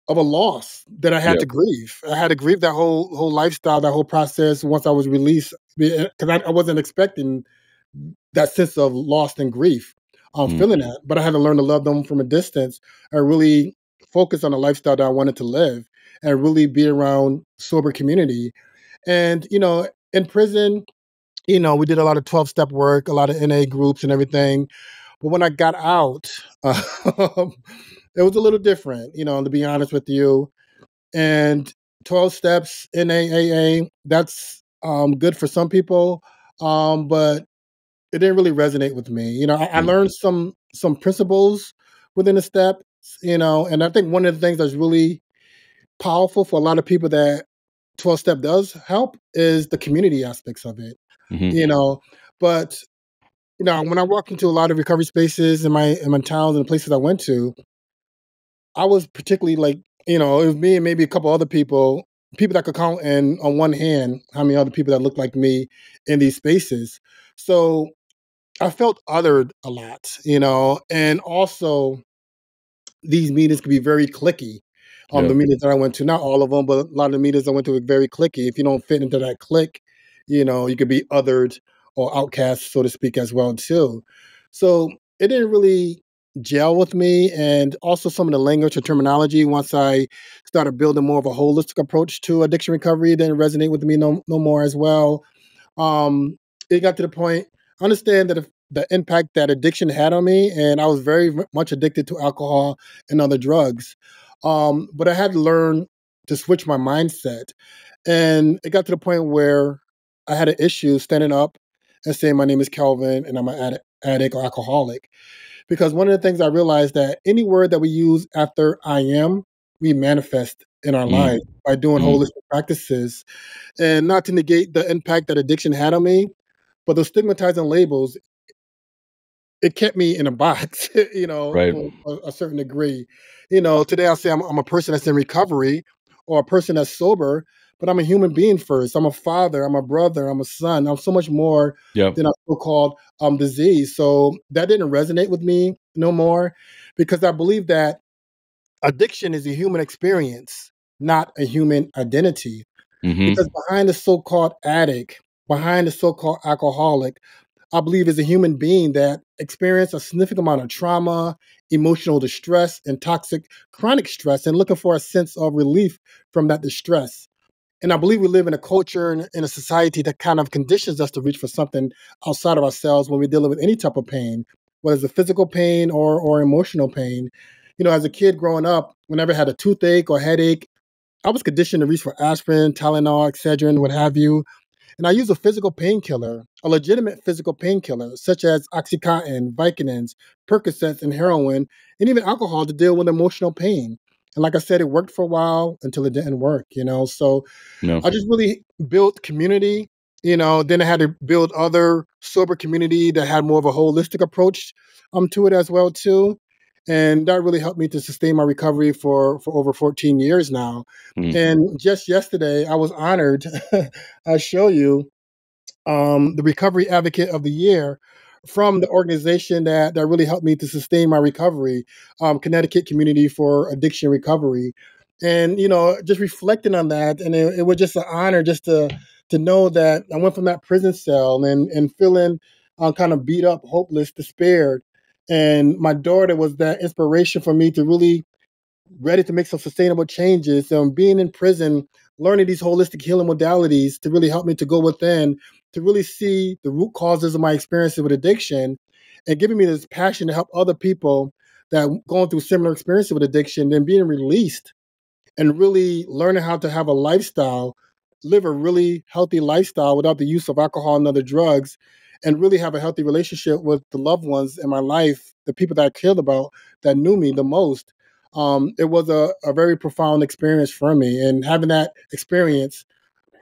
of a loss that I had Yeah. to grieve. I had to grieve that whole lifestyle, that whole process once I was released, because I wasn't expecting that sense of loss and grief. Mm. Feeling that, but I had to learn to love them from a distance and really focus on the lifestyle that I wanted to live and really be around sober community. And in prison, we did a lot of 12-step work, a lot of NA groups and everything. But when I got out, it was a little different, to be honest with you. And 12 steps in AAA, that's good for some people, but it didn't really resonate with me. I Mm. learned some principles within the steps, and I think one of the things that's really powerful for a lot of people that 12 step does help is the community aspects of it, Hmm. you know. But when I walked into a lot of recovery spaces in my towns and the places I went to, I was particularly it was me and maybe a couple other people that could count in on one hand how many other people that looked like me in these spaces. So I felt othered a lot, and also these meetings could be very clicky. Yeah. The meetings that I went to, not all of them, but a lot of the meetings I went to were very clicky. If you don't fit into that clique, you could be othered or outcast, so to speak, as well too. So it didn't really gel with me, and also some of the language or terminology. Once I started building more of a holistic approach to addiction recovery, didn't resonate with me no more as well. It got to the point. I understand that if the impact that addiction had on me, and I was very much addicted to alcohol and other drugs. But I had to learn to switch my mindset, and it got to the point where I had an issue standing up and saying my name is Kelvin and I'm an addict or alcoholic. Because one of the things I realized that any word that we use after I am, we manifest in our Mm. life by doing Mm. holistic practices, and not to negate the impact that addiction had on me, but those stigmatizing labels, it kept me in a box, Right. for a certain degree. Today I'll say I'm a person that's in recovery, or a person that's sober, but I'm a human being first. I'm a father, I'm a brother, I'm a son. I'm so much more Yep. than a so-called disease. So that didn't resonate with me no more because I believe that addiction is a human experience, not a human identity. Mm-hmm. Because behind the so-called addict, behind the so-called alcoholic, I believe is a human being that experienced a significant amount of trauma, emotional distress, and toxic chronic stress, and looking for a sense of relief from that distress. And I believe we live in a culture and in a society that kind of conditions us to reach for something outside of ourselves when we're dealing with any type of pain, whether it's a physical pain or emotional pain. You know, as a kid growing up, whenever I had a toothache or headache, I was conditioned to reach for aspirin, Tylenol, Excedrin, what have you. And I use a physical painkiller, a legitimate physical painkiller, such as Oxycontin, Vicodins, Percocets, and heroin, and even alcohol to deal with emotional pain. And like I said, it worked for a while until it didn't work, you know. So No. I just really built community, you know. Then I had to build other sober community that had more of a holistic approach to it as well too. And that really helped me to sustain my recovery for over 14 years now. Mm. And just yesterday, I was honored. I show you the Recovery Advocate of the Year from the organization that really helped me to sustain my recovery, Connecticut Community for Addiction Recovery. And, you know, just reflecting on that, and it was just an honor just to know that I went from that prison cell and feeling kind of beat up, hopeless, despaired. And my daughter was that inspiration for me to really ready to make some sustainable changes. Being in prison, learning these holistic healing modalities to really help me to go within, to really see the root causes of my experiences with addiction, and giving me this passion to help other people that are going through similar experiences with addiction, and being released and really learning how to have a lifestyle, live a really healthy lifestyle without the use of alcohol and other drugs, and really have a healthy relationship with the loved ones in my life, the people that I cared about, that knew me the most. It was a very profound experience for me. And having that experience,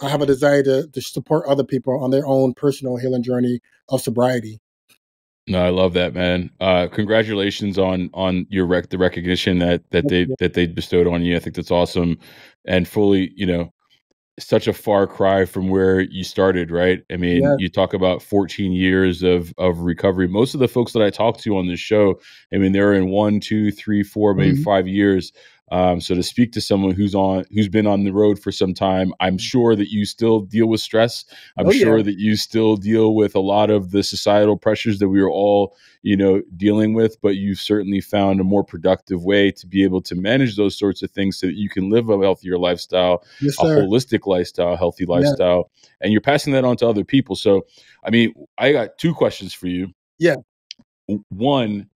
I have a desire to support other people on their own personal healing journey of sobriety. No, I love that, man. Congratulations on your the recognition that they bestowed on you. I think that's awesome, and fully, such a far cry from where you started, right? I mean, Yes. you talk about 14 years of recovery. Most of the folks that I talk to on this show, I mean, they're in 1, 2, 3, 4, maybe Mhm. 5 years. So to speak to someone who's been on the road for some time, I'm sure that you still deal with stress. I'm Oh, yeah. sure that you still deal with a lot of the societal pressures that we are all, dealing with, but you've certainly found a more productive way to be able to manage those sorts of things so that you can live a healthier lifestyle, Yes, a sir. holistic lifestyle, healthy Yeah. lifestyle, and you're passing that on to other people. So, I mean, I got two questions for you. Yeah. One,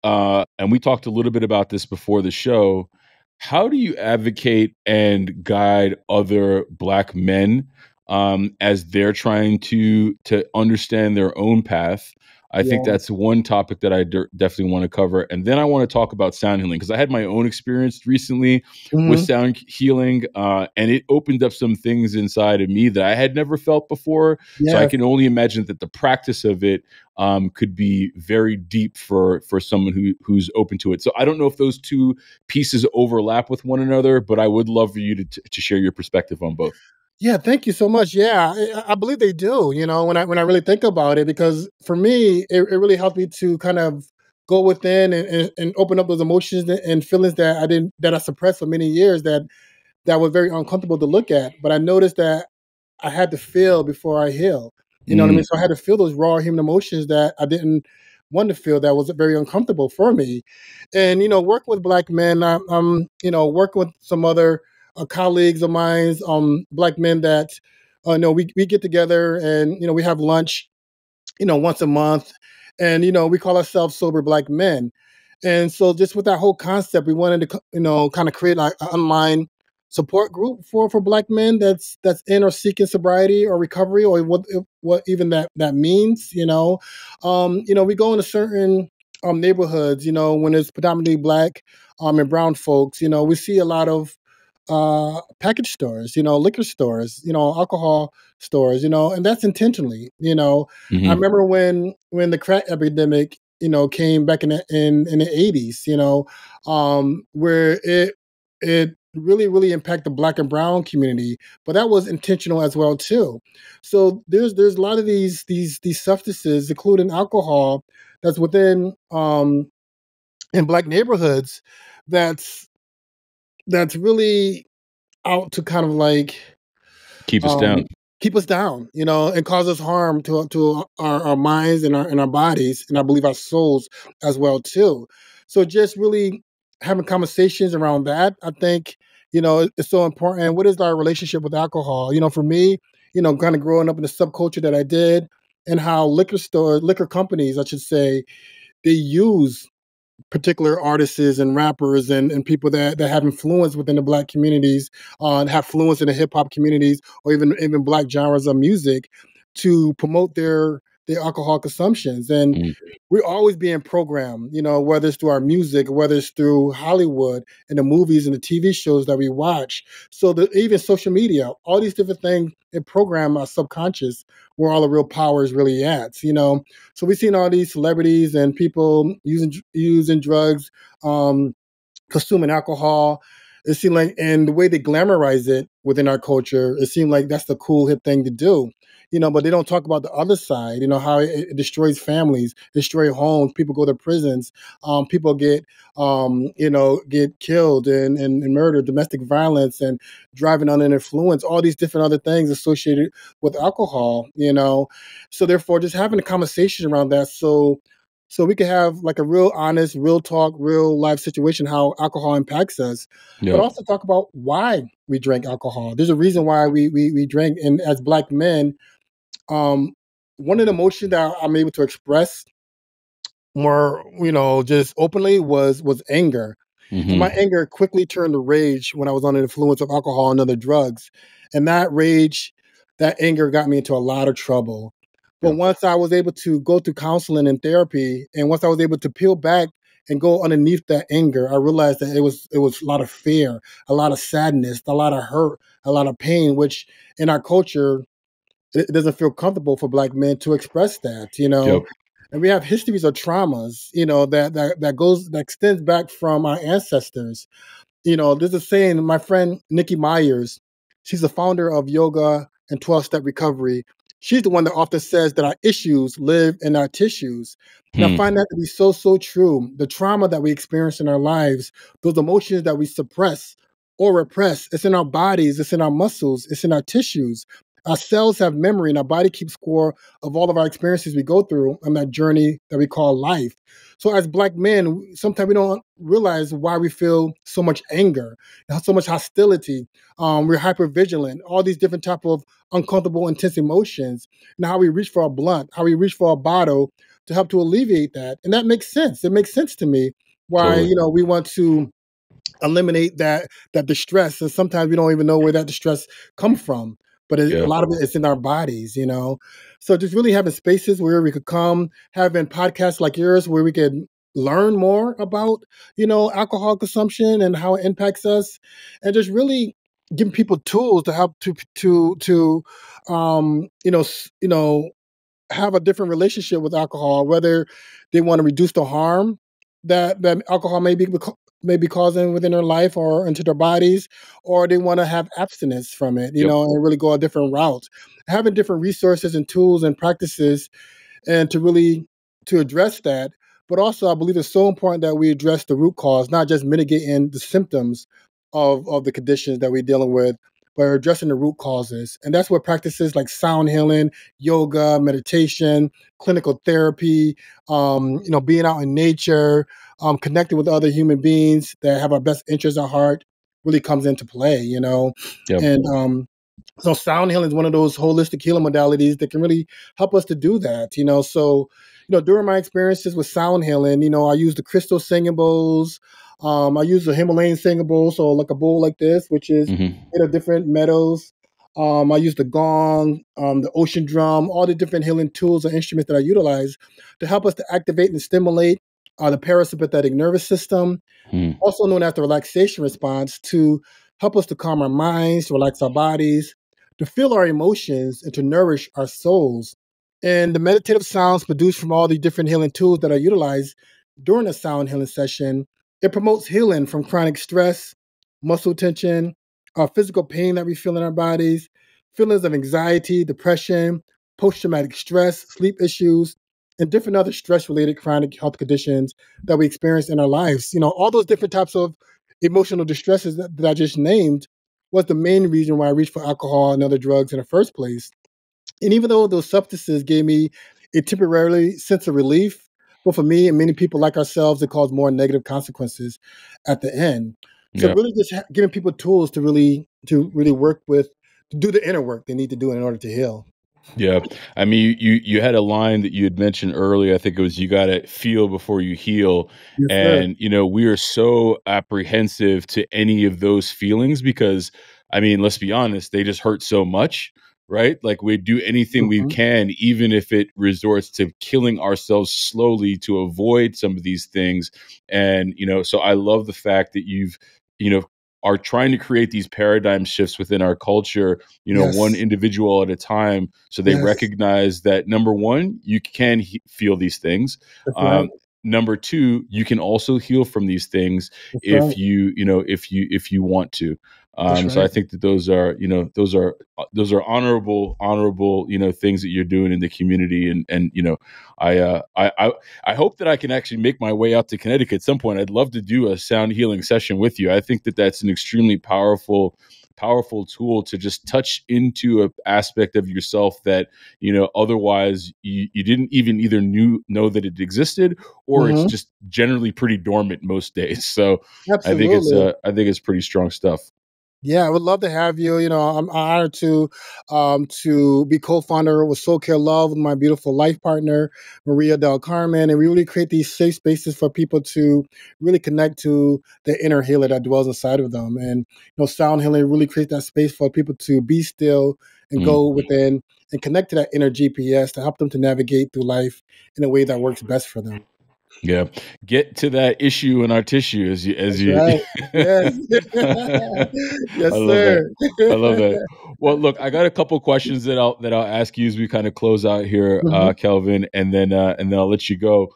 and we talked a little bit about this before the show. How do you advocate and guide other Black men as they're trying to understand their own path? I think Yeah. that's one topic that I definitely want to cover, and then I want to talk about sound healing because I had my own experience recently with Hmm. sound healing, and it opened up some things inside of me that I had never felt before. So I Yes. can only imagine that the practice of it could be very deep for someone who's open to it. So I don't know if those two pieces overlap with one another, but I would love for you to share your perspective on both. Yeah, thank you so much. Yeah, I believe they do. You know, when I really think about it, because for me, it really helped me to kind of go within and open up those emotions and feelings that I suppressed for many years that were very uncomfortable to look at. But I noticed that I had to feel before I heal. You know what I mean? Mm, So I had to feel those raw human emotions that I didn't want to feel, that was very uncomfortable for me. And, you know, working with Black men, working with some other colleagues of mine, Black men that, we get together and, we have lunch, once a month. And, we call ourselves sober Black men. And so just with that whole concept, we wanted to, kind of create like an online support group for Black men that's in or seeking sobriety or recovery, or what even that means, we go into certain neighborhoods, when it's predominantly Black and brown folks, we see a lot of package stores, liquor stores, alcohol stores, and that's intentionally. I hmm remember when the crack epidemic, came back in the 80s, where it really, really impact the Black and brown community, but that was intentional as well too. So there's a lot of these substances, including alcohol, that's within in Black neighborhoods, that's really out to kind of like Keep us down. um, keep us down, and cause us harm to our minds and our bodies, and I believe our souls as well too. So just really having conversations around that, I think, it's so important. And what is our relationship with alcohol? For me, kind of growing up in the subculture that I did, and how liquor companies, I should say, they use particular artists and rappers and people that have influence within the Black communities, and have influence in the hip hop communities, or even Black genres of music, to promote their alcohol consumptions. And Mm. we're always being programmed, whether it's through our music, whether it's through Hollywood and the movies and the TV shows that we watch. So even social media, all these different things, it program our subconscious where all the real power is really at. So we've seen all these celebrities and people using drugs, consuming alcohol. It seemed like, and the way they glamorize it within our culture, it seemed like that's the cool hip thing to do. But they don't talk about the other side, how it destroys families, destroy homes, people go to prisons, people get killed and murdered, domestic violence, and driving under influence, all these different other things associated with alcohol. So therefore, just having a conversation around that, so we can have like a real honest, real talk, real life situation, how alcohol impacts us, but Yep. also talk about why we drink alcohol. There's a reason why we drink. And as Black men, one of the emotions that I'm able to express more, just openly, was anger. And my Hmm. anger quickly turned to rage when I was under the influence of alcohol and other drugs. And that rage, that anger got me into a lot of trouble. But Yep. once I was able to go through counseling and therapy, and once I was able to peel back and go underneath that anger, I realized that it was a lot of fear, a lot of sadness, a lot of hurt, a lot of pain, which in our culture, it doesn't feel comfortable for Black men to express that. Yep. And we have histories of traumas, that extends back from our ancestors. There's a saying, my friend Nikki Myers, she's the founder of yoga and 12-step recovery. She's the one that often says that our issues live in our tissues. And I Hmm. find that to be so, so true. The trauma that we experience in our lives, those emotions that we suppress or repress, it's in our bodies, it's in our muscles, it's in our tissues. Our cells have memory, and our body keeps score of all of our experiences we go through on that journey that we call life. So as Black men, sometimes we don't realize why we feel so much anger, so much hostility. We're hyper vigilant, all these different type of uncomfortable, intense emotions, and how we reach for a blunt, how we reach for a bottle to help to alleviate that. And that makes sense. It makes sense to me why, Totally. we want to eliminate that distress. And sometimes we don't even know where that distress comes from. But a Yeah. lot of it is in our bodies. So just really having spaces where we could come, having podcasts like yours where we could learn more about, alcohol consumption and how it impacts us, and just really giving people tools to help to have a different relationship with alcohol, whether they want to reduce the harm that alcohol may be causing within their life or into their bodies, or they want to have abstinence from it, Yep. and really go a different route. Having different resources and tools and practices, and to address that. But also, I believe it's so important that we address the root cause, not just mitigating the symptoms of the conditions that we're dealing with, but addressing the root causes. And that's where practices like sound healing, yoga, meditation, clinical therapy, being out in nature, connecting with other human beings that have our best interests at heart really comes into play. Yep. And so sound healing is one of those holistic healing modalities that can really help us to do that. So, during my experiences with sound healing, I use the crystal singing bowls. I use the Himalayan singing bowl, so like a bowl like this, which is Hmm. made of different metals. I use the gong, the ocean drum, all the different healing tools and instruments that I utilize to help us to activate and stimulate the parasympathetic nervous system, Hmm. also known as the relaxation response, to help us to calm our minds, to relax our bodies, to feel our emotions, and to nourish our souls. And the meditative sounds produced from all the different healing tools that I utilize during a sound healing session, it promotes healing from chronic stress, muscle tension, physical pain that we feel in our bodies, feelings of anxiety, depression, post-traumatic stress, sleep issues, and different other stress-related chronic health conditions that we experience in our lives. All those different types of emotional distresses that I just named was the main reason why I reached for alcohol and other drugs in the first place. And even though those substances gave me a temporary sense of relief, but for me and many people like ourselves, it caused more negative consequences at the end. So Yeah. really just giving people tools to really work with, to do the inner work they need to do in order to heal. Yeah. I mean, you had a line that you had mentioned earlier. I think it was, you got to feel before you heal. Yes, sir. And, we are so apprehensive to any of those feelings because, I mean, let's be honest, they just hurt so much, right? Like we do anything we Mhm. can, even if it resorts to killing ourselves slowly to avoid some of these things. And, so I love the fact that you know, are trying to create these paradigm shifts within our culture, one Yes. individual at a time, so they Yes. recognize that, number one, you can feel these things. That's right. um, Number two, you can also heal from these things That's right. if you want to. That's So I right. think that those are honorable things that you're doing in the community. And I hope that I can actually make my way out to Connecticut at some point. I'd love to do a sound healing session with you. I think that that's an extremely powerful tool to just touch into an aspect of yourself that otherwise you didn't even either know that it existed, or it's Hmm. just generally pretty dormant most days. So Absolutely. I think it's pretty strong stuff. Yeah, I would love to have you. I'm honored to be co-founder with Soul Care Love with my beautiful life partner, Maria Del Carmen, and we really create these safe spaces for people to really connect to the inner healer that dwells inside of them. And sound healing really creates that space for people to be still and Mm. go within and connect to that inner GPS to help them to navigate through life in a way that works best for them. Yeah, get to that issue in our tissue as you as That's you. right. Yes. I Yes, love that. sir. I love that. Well, look, I got a couple questions that I'll ask you as we kind of close out here, Hmm. Kelvin, and then I'll let you go.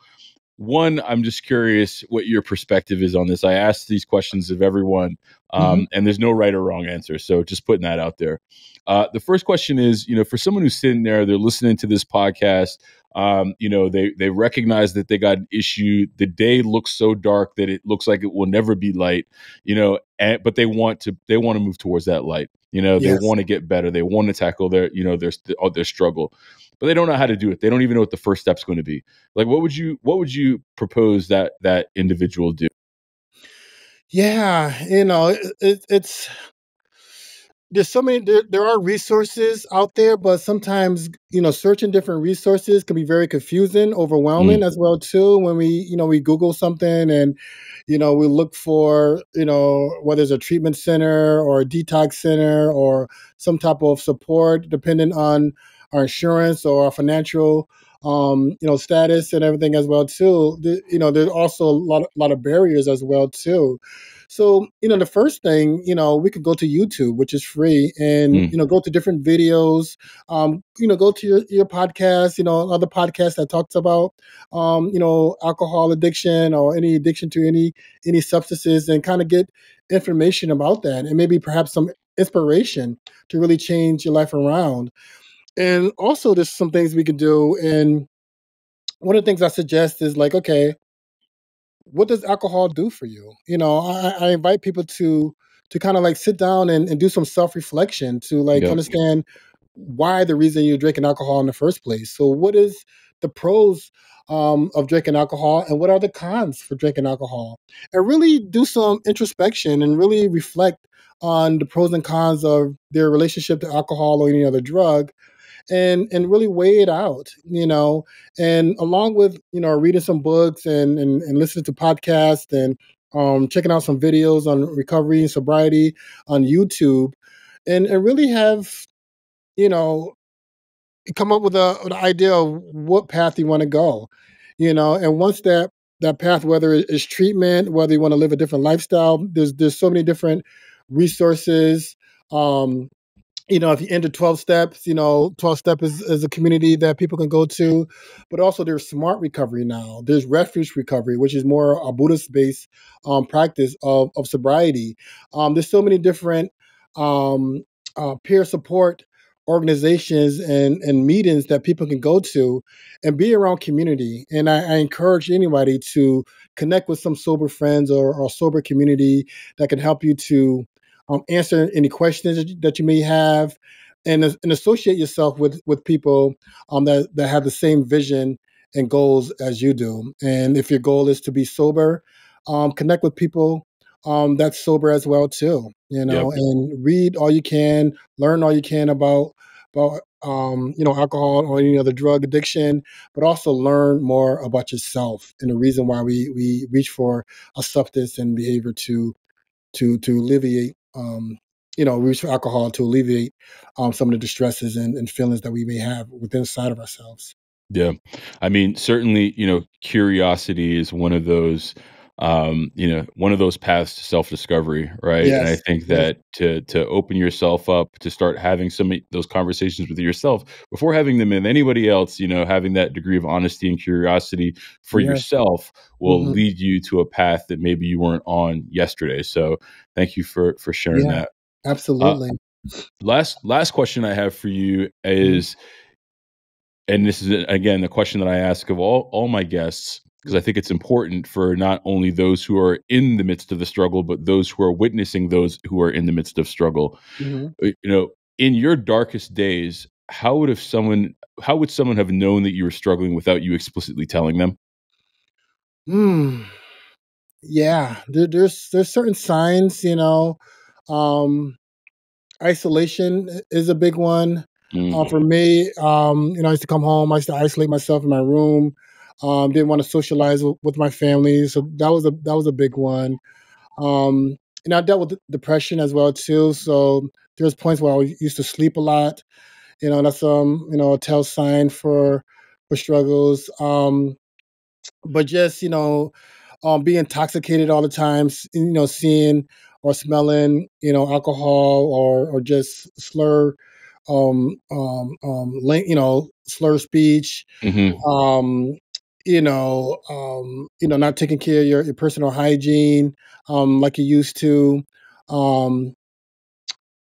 One, I'm just curious what your perspective is on this. I ask these questions of everyone, Hmm. and there's no right or wrong answer. So just putting that out there. The first question is, for someone who's sitting there, they're listening to this podcast. They recognize that they got an issue. The day looks so dark that it looks like it will never be light. But they want to move towards that light. They Yes. want to get better. They want to tackle their struggle, but they don't know how to do it. They don't even know what the first step's going to be. Like, what would you propose that individual do? Yeah, it's there's so many there are resources out there, but sometimes searching different resources can be very confusing, overwhelming Mm, as well too. When we Google something and we look for whether it's a treatment center or a detox center or some type of support, depending on our insurance or our financial status and everything as well too. There's also a lot of barriers as well too. So, the first thing, we could go to YouTube, which is free, and, mm, go to different videos, go to your podcast, other podcasts that talks about, alcohol addiction or any addiction to any substances, and kind of get information about that and maybe perhaps some inspiration to really change your life around. And also there's some things we can do. And one of the things I suggest is like, okay, what does alcohol do for you? I invite people to kind of like sit down and do some self-reflection to like yep. understand why the reason you're drinking alcohol in the first place. So what is the pros of drinking alcohol and what are the cons for drinking alcohol? And really do some introspection and really reflect on the pros and cons of their relationship to alcohol or any other drug and really weigh it out, and along with reading some books and listening to podcasts and checking out some videos on recovery and sobriety on YouTube, and really have you know come up with an idea of what path you want to go, and once that path, whether it's treatment, whether you want to live a different lifestyle, there's so many different resources, um, if you enter 12 steps, 12 step is a community that people can go to, but also there's smart recovery now. There's refuge recovery, which is more a Buddhist based practice of sobriety. There's so many different um, peer support organizations and meetings that people can go to and be around community. And I encourage anybody to connect with some sober friends or sober community that can help you to answer any questions that you may have, and associate yourself with people that have the same vision and goals as you do. And if your goal is to be sober, connect with people that's sober as well too. Yep. And read all you can, learn all you can about alcohol or any other drug addiction, but also learn more about yourself and the reason why we reach for a substance and behavior to alleviate, we use alcohol to alleviate some of the distresses and feelings that we may have within inside of ourselves. Yeah. I mean, certainly, curiosity is one of those paths to self-discovery, right? And I Yes, think yes, that to open yourself up, to start having some of those conversations with yourself before having them with anybody else, having that degree of honesty and curiosity for yes. yourself will Hmm. lead you to a path that maybe you weren't on yesterday. So thank you for sharing Yeah, that. Uh, absolutely. last question I have for you Mhm. is, and this is again the question that I ask of all my guests, because I think it's important for not only those who are in the midst of the struggle, but those who are witnessing those who are in the midst of struggle. Mhm. In your darkest days, how would someone have known that you were struggling without you explicitly telling them? Mm, yeah, there's certain signs. Um, Isolation is a big one. Mm, For me, I used to come home. I used to isolate myself in my room. Didn't want to socialize with my family, so that was a big one. Um, and I dealt with depression as well too. So there's points where I used to sleep a lot. That's a tell sign for struggles. But just be intoxicated all the time. Seeing or smelling alcohol or just slur speech. mhm, Um, not taking care of your personal hygiene like you used to. Um,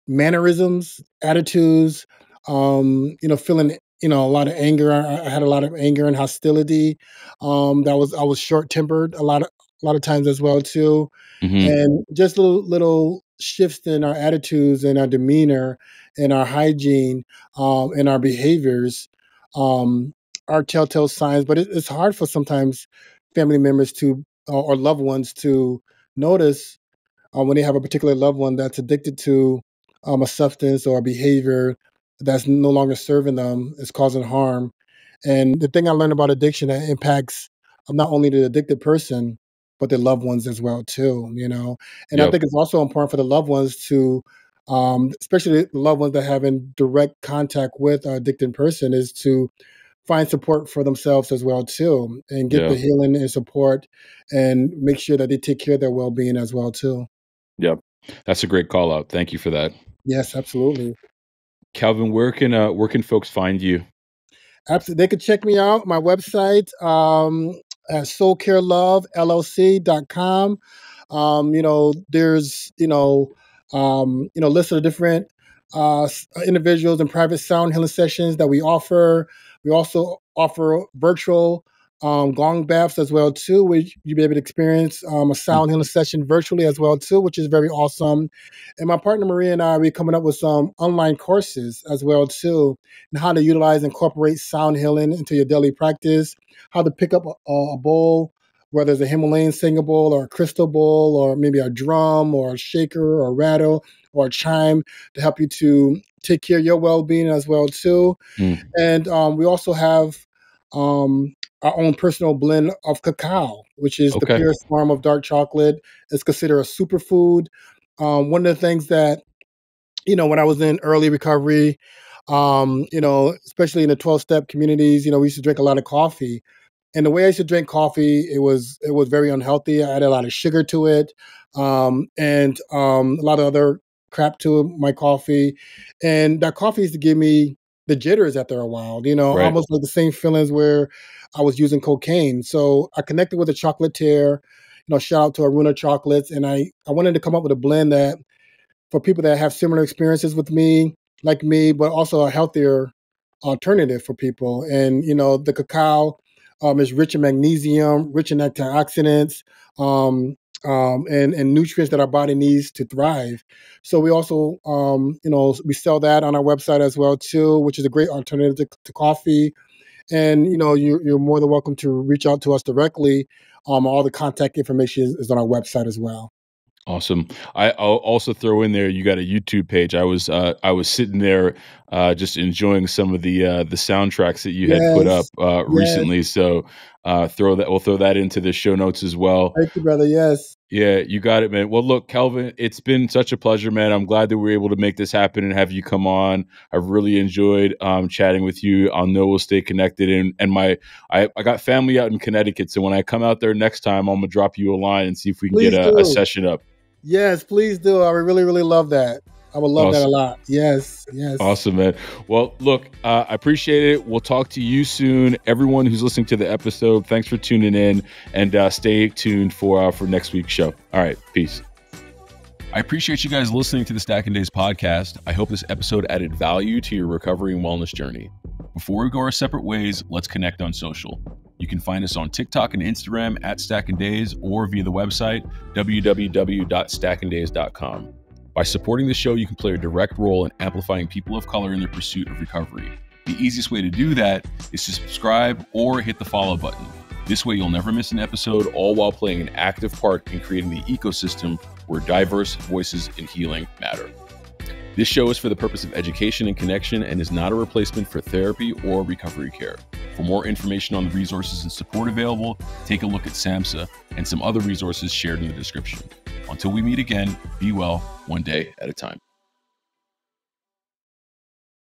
Mannerisms, attitudes, feeling, a lot of anger. I had a lot of anger and hostility. I was short tempered a lot of times as well too, mhm, and just little shifts in our attitudes and our demeanor and our hygiene and our behaviors um, are telltale signs. But it's hard for sometimes family members to or loved ones to notice when they have a particular loved one that's addicted to a substance or a behavior that's no longer serving them, is causing harm. And the thing I learned about addiction that impacts not only the addicted person, but their loved ones as well too. And I yep, think it's also important for the loved ones to, especially the loved ones that have in direct contact with an addicted person, is to find support for themselves as well too, and get the yeah, healing and support, and make sure that they take care of their well-being as well too. yep. That's a great call out. Thank you for that. Yes, absolutely. Calvin, where can folks find you? Absolutely. They could check me out, my website, at soulcarelove.llc.com. There's, lists of different individuals and private sound healing sessions that we offer. We also offer virtual gong baths as well too, which you'll be able to experience a Mm, sound healing session virtually as well too, which is very awesome. And my partner Maria and I, we're coming up with some online courses as well too, and how to utilize and incorporate sound healing into your daily practice, how to pick up a bowl, whether it's a Himalayan singing bowl or a crystal bowl or maybe a drum or a shaker or a rattle or a chime, to help you to take care of your well-being as well too. mm, And we also have um, our own personal blend of cacao, which is the okay. purest form of dark chocolate. It's considered a superfood. One of the things that when I was in early recovery, especially in the 12-step communities, we used to drink a lot of coffee. And the way I used to drink coffee, it was very unhealthy. I added a lot of sugar to it, and a lot of other crap to my coffee, and that coffee used to give me the jitters after a while, Right. almost like the same feelings where I was using cocaine. So I connected with a chocolatier, shout out to Aruna Chocolates, and I wanted to come up with a blend that for people that have similar experiences with me, like me, but also a healthier alternative for people. And the cacao is rich in magnesium, rich in antioxidants, and nutrients that our body needs to thrive. So we also, we sell that on our website as well too, which is a great alternative to coffee. And you're more than welcome to reach out to us directly. All the contact information is on our website as well. Awesome. I'll also throw in there, you got a YouTube page. I was sitting there just enjoying some of the soundtracks that you had put up Yes, yes. recently. So we'll throw that into the show notes as well. Thank you, brother. Yes. Yeah, you got it, man. Well, look, Kelvin, it's been such a pleasure, man. I'm glad that we were able to make this happen and have you come on. I've really enjoyed chatting with you. I'll know we'll stay connected. And I got family out in Connecticut, so when I come out there next time, I'm gonna drop you a line and see if we can get Please a do. session up. Yes, please do. I would really, really love that. I would love that a Awesome. lot. Yes, yes. Awesome, man. Well, look, I appreciate it. We'll talk to you soon. Everyone who's listening to the episode, thanks for tuning in, and stay tuned for next week's show. All right, peace. I appreciate you guys listening to the Stacking Days podcast. I hope this episode added value to your recovery and wellness journey. Before we go our separate ways, let's connect on social. You can find us on TikTok and Instagram at Stacking Days or via the website www.stackingdays.com. By supporting the show, you can play a direct role in amplifying people of color in their pursuit of recovery. The easiest way to do that is to subscribe or hit the follow button. This way, you'll never miss an episode, all while playing an active part in creating the ecosystem where diverse voices in healing matter. This show is for the purpose of education and connection and is not a replacement for therapy or recovery care. For more information on the resources and support available, take a look at SAMHSA and some other resources shared in the description. Until we meet again, be well, one day at a time.